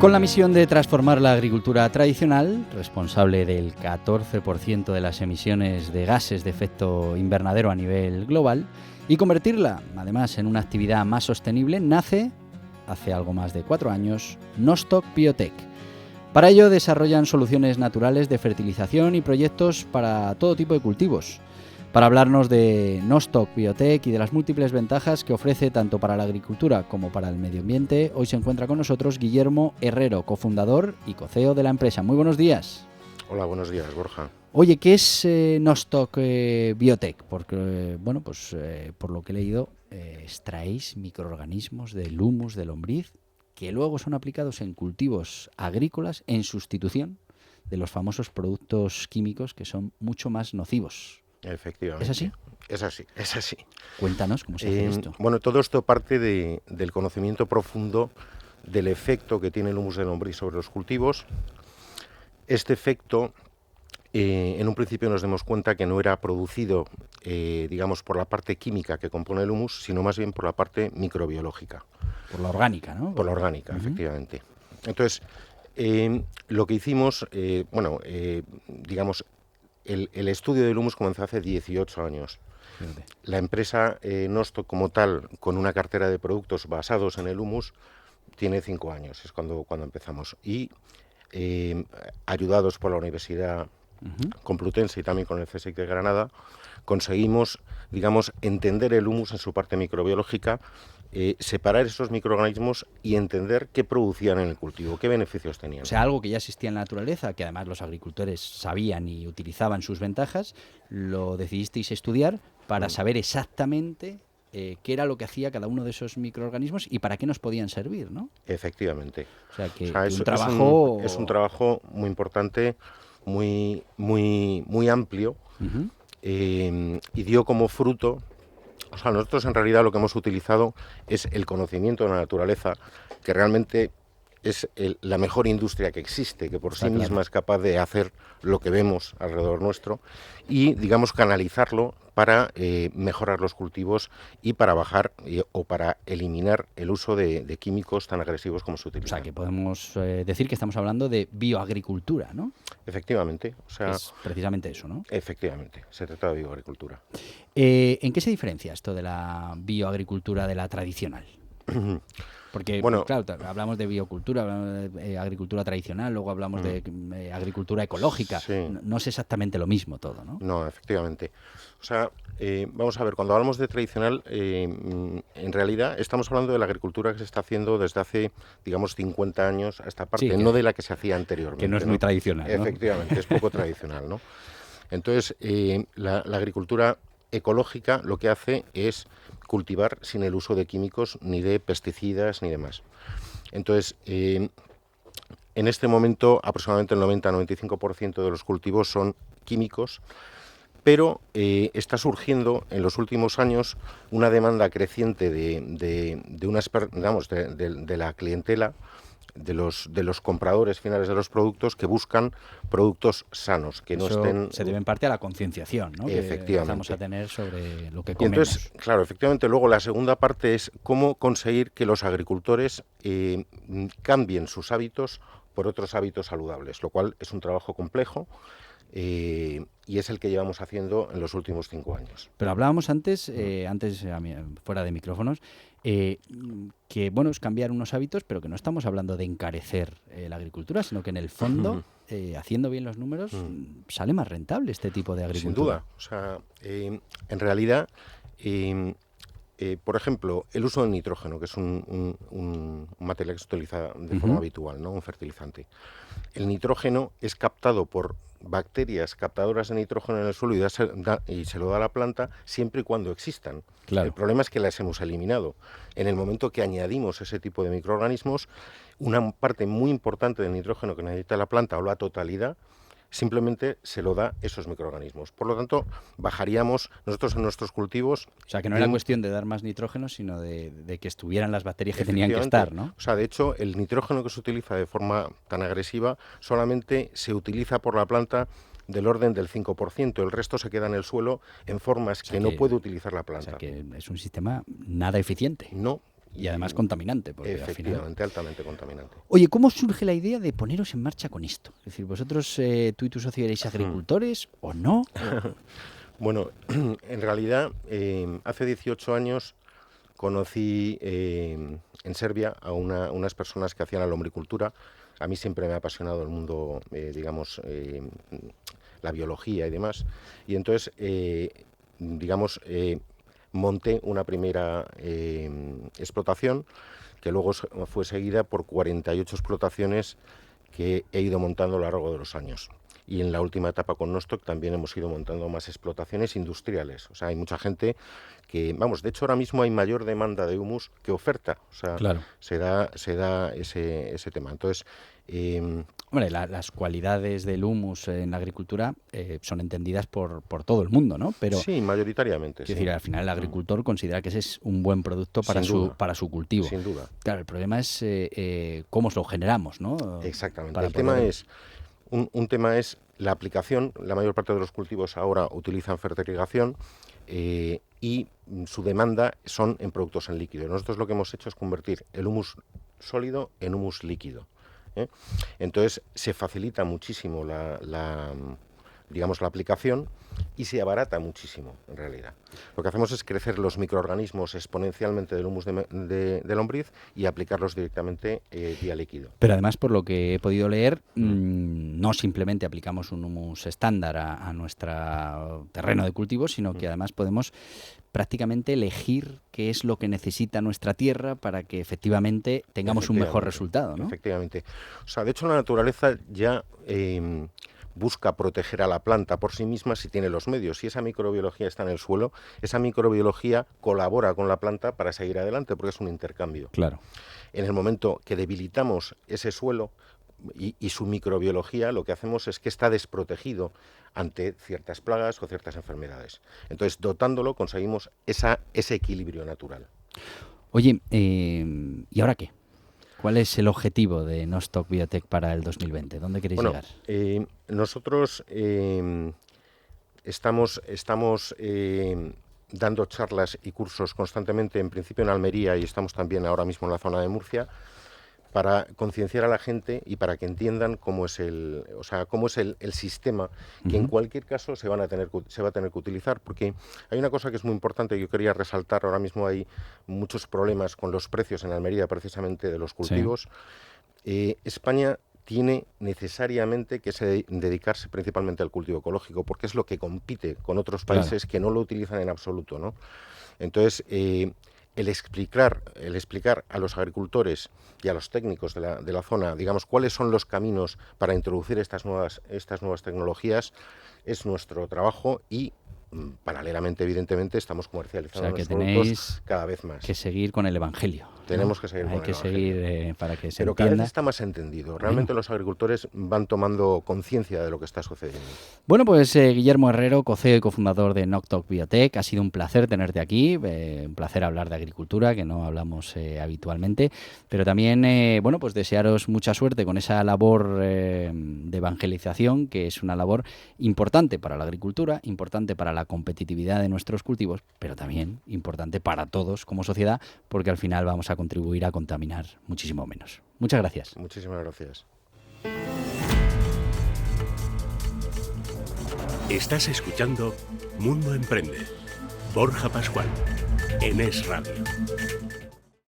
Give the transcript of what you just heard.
Con la misión de transformar la agricultura tradicional, responsable del 14% de las emisiones de gases de efecto invernadero a nivel global, y convertirla, además, en una actividad más sostenible, nace, hace algo más de 4 años, Nostoc Biotech. Para ello desarrollan soluciones naturales de fertilización y proyectos para todo tipo de cultivos. Para hablarnos de Nostoc Biotech y de las múltiples ventajas que ofrece tanto para la agricultura como para el medio ambiente, hoy se encuentra con nosotros Guillermo Herrero, cofundador y co-CEO de la empresa. Muy buenos días. Hola, buenos días, Borja. Oye, ¿qué es Nostoc Biotech? Porque, por lo que he leído, extraéis microorganismos del humus de lombriz que luego son aplicados en cultivos agrícolas en sustitución de los famosos productos químicos que son mucho más nocivos. Efectivamente. ¿Es así? Es así. Cuéntanos cómo se hace esto. Bueno, todo esto parte del conocimiento profundo del efecto que tiene el humus de lombriz sobre los cultivos. Este efecto, en un principio nos dimos cuenta que no era producido, por la parte química que compone el humus, sino más bien por la parte microbiológica. Por la orgánica, ¿no? Por la orgánica, efectivamente. Entonces, lo que hicimos, el estudio del humus comenzó hace 18 años. Fíjate. La empresa Nostoc como tal, con una cartera de productos basados en el humus, tiene 5 años, es cuando empezamos. Y ayudados por la Universidad Complutense y también con el CSIC de Granada, conseguimos, entender el humus en su parte microbiológica, separar esos microorganismos y entender qué producían en el cultivo, qué beneficios tenían. O sea, algo que ya existía en la naturaleza, que además los agricultores sabían y utilizaban sus ventajas, lo decidisteis estudiar para saber exactamente qué era lo que hacía cada uno de esos microorganismos y para qué nos podían servir, ¿no? Efectivamente. O sea, que es un trabajo... es un trabajo muy importante, muy amplio, y dio como fruto... O sea, nosotros en realidad lo que hemos utilizado es el conocimiento de la naturaleza, que realmente es la mejor industria que existe, que por sí misma es capaz de hacer lo que vemos alrededor nuestro y, canalizarlo para mejorar los cultivos y para bajar o para eliminar el uso de químicos tan agresivos como se utilizan. O sea, que podemos decir que estamos hablando de bioagricultura, ¿no? Efectivamente. O sea, es precisamente eso, ¿no? Efectivamente, se trata de bioagricultura. ¿En qué se diferencia esto de la bioagricultura de la tradicional? Porque, claro, hablamos de biocultura, hablamos de agricultura tradicional, luego hablamos de agricultura ecológica. Sí. No es exactamente lo mismo todo, ¿no? No, efectivamente. O sea, vamos a ver, cuando hablamos de tradicional, en realidad estamos hablando de la agricultura que se está haciendo desde hace, 50 años a esta parte, no de la que se hacía anteriormente. Que no es muy tradicional, ¿no? Efectivamente, es poco tradicional, ¿no? Entonces, la agricultura ecológica lo que hace es cultivar sin el uso de químicos, ni de pesticidas, ni demás. Entonces, en este momento aproximadamente el 90-95% de los cultivos son químicos, pero está surgiendo en los últimos años una demanda creciente de la clientela, de los compradores finales de los productos que buscan productos sanos, que no estén... se debe en parte a la concienciación, ¿no? Efectivamente. Que empezamos a tener sobre lo que comemos. Y entonces, claro, efectivamente, luego la segunda parte es cómo conseguir que los agricultores cambien sus hábitos por otros hábitos saludables, lo cual es un trabajo complejo y es el que llevamos haciendo en los últimos 5 años. Pero hablábamos antes fuera de micrófonos, que bueno, es cambiar unos hábitos, pero que no estamos hablando de encarecer la agricultura, sino que en el fondo, haciendo bien los números, sale más rentable este tipo de agricultura. Sin duda. O sea, en realidad, por ejemplo, el uso del nitrógeno, que es un material que se utiliza de forma habitual, ¿no? Un fertilizante. El nitrógeno es captado por bacterias captadoras de nitrógeno en el suelo y se lo da a la planta siempre y cuando existan. Claro. El problema es que las hemos eliminado. En el momento que añadimos ese tipo de microorganismos, una parte muy importante del nitrógeno que necesita la planta o la totalidad simplemente se lo da esos microorganismos. Por lo tanto, bajaríamos nosotros en nuestros cultivos... O sea, que no era cuestión de dar más nitrógeno, sino de que estuvieran las bacterias que tenían que estar, ¿no? O sea, de hecho, el nitrógeno que se utiliza de forma tan agresiva solamente se utiliza por la planta del orden del 5%. El resto se queda en el suelo en formas que no puede utilizar la planta. O sea, que es un sistema nada eficiente. No. Y además contaminante. Porque efectivamente, al final... altamente contaminante. Oye, ¿cómo surge la idea de poneros en marcha con esto? Es decir, vosotros, tú y tu socio erais agricultores o no. Bueno, en realidad, hace 18 años conocí en Serbia a unas personas que hacían la lombricultura. A mí siempre me ha apasionado el mundo, digamos, la biología y demás. Y entonces, digamos, monté una primera explotación que luego fue seguida por 48 explotaciones que he ido montando a lo largo de los años. Y en la última etapa con Nostoc también hemos ido montando más explotaciones industriales. O sea, hay mucha gente que, vamos, de hecho ahora mismo hay mayor demanda de humus que oferta. O sea, claro, se da ese tema. Entonces, hombre, las cualidades del humus en la agricultura son entendidas por todo el mundo, ¿no? Pero sí, mayoritariamente. Es decir, al final el agricultor considera que ese es un buen producto para su cultivo. Sin duda. Claro, el problema es cómo lo generamos, ¿no? Exactamente. El tema es... Un tema es la aplicación. La mayor parte de los cultivos ahora utilizan fertirrigación y su demanda son en productos en líquido. Nosotros lo que hemos hecho es convertir el humus sólido en humus líquido. Entonces se facilita muchísimo digamos, la aplicación y se abarata muchísimo, en realidad. Lo que hacemos es crecer los microorganismos exponencialmente del humus de lombriz y aplicarlos directamente vía líquido. Pero además, por lo que he podido leer, no simplemente aplicamos un humus estándar a nuestro terreno de cultivo, sino que además podemos prácticamente elegir qué es lo que necesita nuestra tierra para que efectivamente tengamos un mejor resultado, ¿no? Efectivamente. O sea, de hecho la naturaleza ya busca proteger a la planta por sí misma si tiene los medios. Si esa microbiología está en el suelo, esa microbiología colabora con la planta para seguir adelante, porque es un intercambio. Claro. En el momento que debilitamos ese suelo y su microbiología, lo que hacemos es que está desprotegido ante ciertas plagas o ciertas enfermedades. Entonces, dotándolo, conseguimos ese equilibrio natural. Oye, ¿y ahora qué? ¿Cuál es el objetivo de Nostoc Biotech para el 2020? ¿Dónde queréis llegar? Nosotros estamos dando charlas y cursos constantemente, en principio en Almería y estamos también ahora mismo en la zona de Murcia, para concienciar a la gente y para que entiendan cómo es el sistema que en cualquier caso se va a tener que utilizar, porque hay una cosa que es muy importante que yo quería resaltar. Ahora mismo hay muchos problemas con los precios en Almería, precisamente de los cultivos. Sí. España tiene necesariamente que dedicarse principalmente al cultivo ecológico, porque es lo que compite con otros países que no lo utilizan en absoluto, ¿no? Entonces, el explicar a los agricultores y a los técnicos de la zona, digamos, cuáles son los caminos para introducir estas nuevas tecnologías es nuestro trabajo y paralelamente, evidentemente, estamos comercializando los productos cada vez más. Que seguir con el Evangelio. Tenemos que seguir con el Evangelio. Hay que seguir para que se entienda. Pero cada vez está más entendido. Realmente los agricultores van tomando conciencia de lo que está sucediendo. Bueno, pues Guillermo Herrero, co-CEO y cofundador de Nostoc Biotech, ha sido un placer tenerte aquí, un placer hablar de agricultura, que no hablamos habitualmente, pero también, bueno, pues desearos mucha suerte con esa labor de evangelización, que es una labor importante para la agricultura, importante para la competitividad de nuestros cultivos, pero también importante para todos como sociedad, porque al final vamos a contribuir a contaminar muchísimo menos. Muchas gracias. Muchísimas gracias. Estás escuchando Mundo Emprende. Borja Pascual, en Es Radio.